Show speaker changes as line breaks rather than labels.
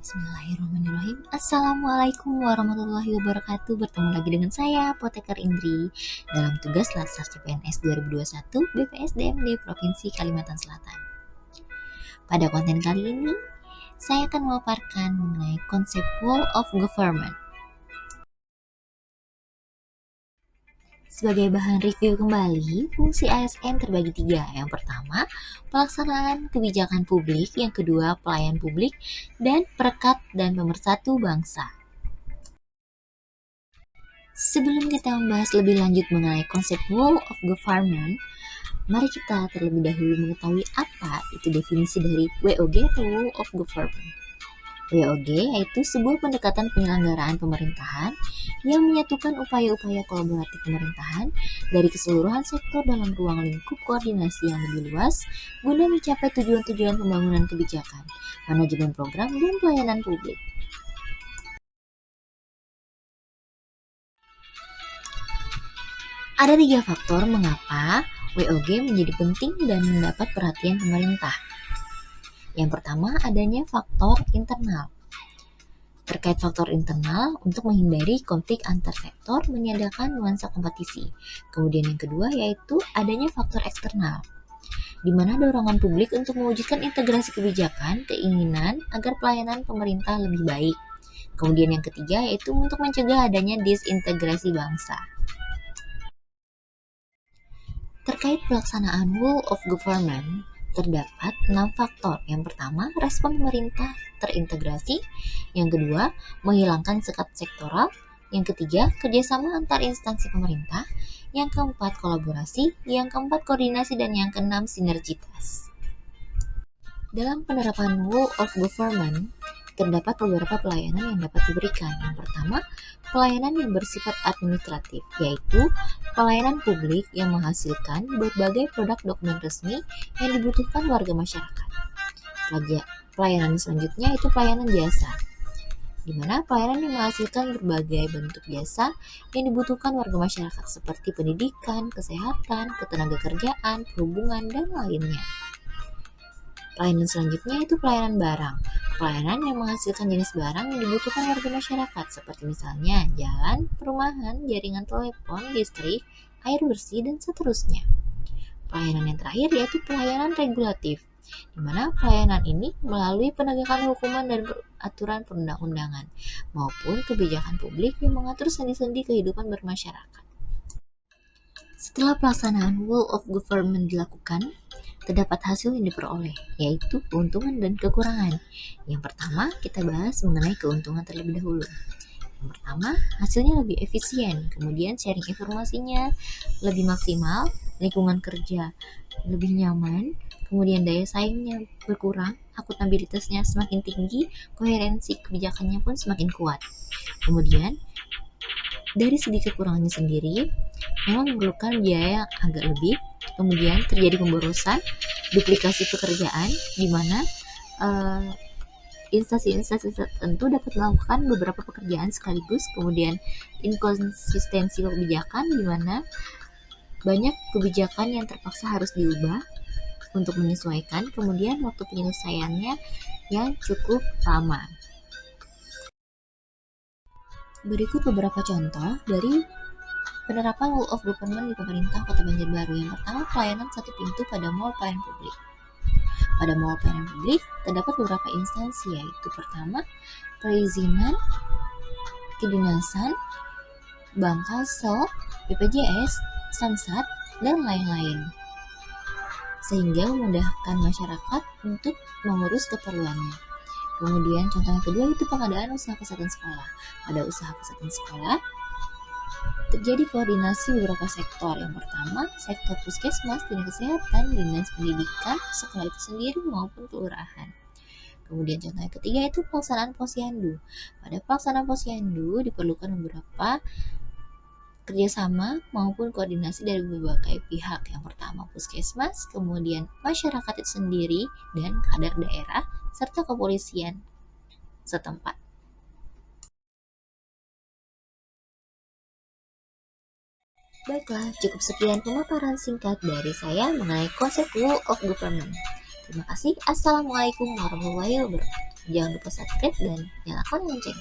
Bismillahirrahmanirrahim. Assalamualaikum warahmatullahi wabarakatuh. Bertemu lagi dengan saya, Apoteker Indri, dalam tugas Latsar CPNS 2021 BPSDMD Provinsi Kalimantan Selatan. Pada konten kali ini, saya akan memaparkan mengenai konsep Whole of Government. Sebagai bahan review kembali, fungsi ASN terbagi 3. Yang pertama, pelaksanaan kebijakan publik. Yang kedua, pelayan publik. Dan perekat dan pemersatu bangsa. Sebelum kita membahas lebih lanjut mengenai konsep Whole of Government, mari kita terlebih dahulu mengetahui apa itu definisi dari WOG atau Whole of Government. WOG yaitu sebuah pendekatan penyelenggaraan pemerintahan yang menyatukan upaya-upaya kolaboratif pemerintahan dari keseluruhan sektor dalam ruang lingkup koordinasi yang lebih luas guna mencapai tujuan-tujuan pembangunan kebijakan, manajemen program, dan pelayanan publik. Ada 3 faktor mengapa WOG menjadi penting dan mendapat perhatian pemerintah. Yang pertama, adanya faktor internal. Terkait faktor internal, untuk menghindari konflik antar sektor, meniadakan nuansa kompetisi. Kemudian yang kedua yaitu adanya faktor eksternal, di mana dorongan publik untuk mewujudkan integrasi kebijakan, keinginan agar pelayanan pemerintah lebih baik. Kemudian yang ketiga yaitu untuk mencegah adanya disintegrasi bangsa. Terkait pelaksanaan Whole of Government, terdapat 6 faktor. Yang pertama, respon pemerintah terintegrasi. Yang kedua, menghilangkan sekat sektoral. Yang ketiga, kerjasama antar instansi pemerintah. Yang keempat, kolaborasi. Yang keempat, koordinasi. Dan yang keenam, sinergitas. Dalam penerapan Whole of Government, terdapat beberapa pelayanan yang dapat diberikan. Yang pertama, pelayanan yang bersifat administratif, yaitu pelayanan publik yang menghasilkan berbagai produk dokumen resmi yang dibutuhkan warga masyarakat. Pelayanan selanjutnya itu pelayanan jasa, di mana pelayanan yang menghasilkan berbagai bentuk jasa yang dibutuhkan warga masyarakat seperti pendidikan, kesehatan, ketenagakerjaan, perhubungan, dan lainnya. Pelayanan selanjutnya itu pelayanan barang. Pelayanan yang menghasilkan jenis barang yang dibutuhkan warga masyarakat, seperti misalnya jalan, perumahan, jaringan telepon, listrik, air bersih, dan seterusnya. Pelayanan yang terakhir yaitu pelayanan regulatif, di mana pelayanan ini melalui penegakan hukuman dan aturan perundang-undangan, maupun kebijakan publik yang mengatur sendi-sendi kehidupan bermasyarakat. Setelah pelaksanaan Whole of Government dilakukan, terdapat hasil yang diperoleh, yaitu keuntungan dan kekurangan. Yang pertama, kita bahas mengenai keuntungan terlebih dahulu. Yang pertama, hasilnya lebih efisien, kemudian sharing informasinya lebih maksimal, lingkungan kerja lebih nyaman, kemudian daya saingnya berkurang, akuntabilitasnya semakin tinggi, koherensi kebijakannya pun semakin kuat. Kemudian, dari segi kekurangannya sendiri, memang memerlukan biaya yang agak lebih, kemudian terjadi pemborosan, duplikasi pekerjaan, di mana instansi-instansi tertentu dapat melakukan beberapa pekerjaan sekaligus, kemudian inkonsistensi kebijakan, di mana banyak kebijakan yang terpaksa harus diubah untuk menyesuaikan, kemudian waktu penyelesaiannya yang cukup lama. Berikut beberapa contoh dari penerapan Whole of Government di pemerintah Kota Banjarbaru. Yang pertama, pelayanan satu pintu pada mall pelayanan publik. Pada mall pelayanan publik, terdapat beberapa instansi, yaitu pertama, perizinan, kedinasan, bank kalsel, BPJS, Samsat, dan lain-lain, sehingga memudahkan masyarakat untuk mengurus keperluannya. Kemudian contoh yang kedua itu pengadaan usaha kesehatan sekolah. Pada usaha kesehatan sekolah, terjadi koordinasi beberapa sektor. Yang pertama, sektor puskesmas, dinas kesehatan, dinas pendidikan, sekolah itu sendiri maupun kelurahan. Kemudian contoh yang ketiga itu pelaksanaan posyandu. Pada pelaksanaan posyandu diperlukan beberapa kerjasama maupun koordinasi dari berbagai pihak. Yang pertama puskesmas, kemudian masyarakat itu sendiri, dan kadar daerah, serta kepolisian setempat. Baiklah, cukup sekian pemaparan singkat dari saya mengenai konsep Whole of Government. Terima kasih. Assalamualaikum warahmatullahi wabarakatuh. Jangan lupa subscribe dan nyalakan lonceng.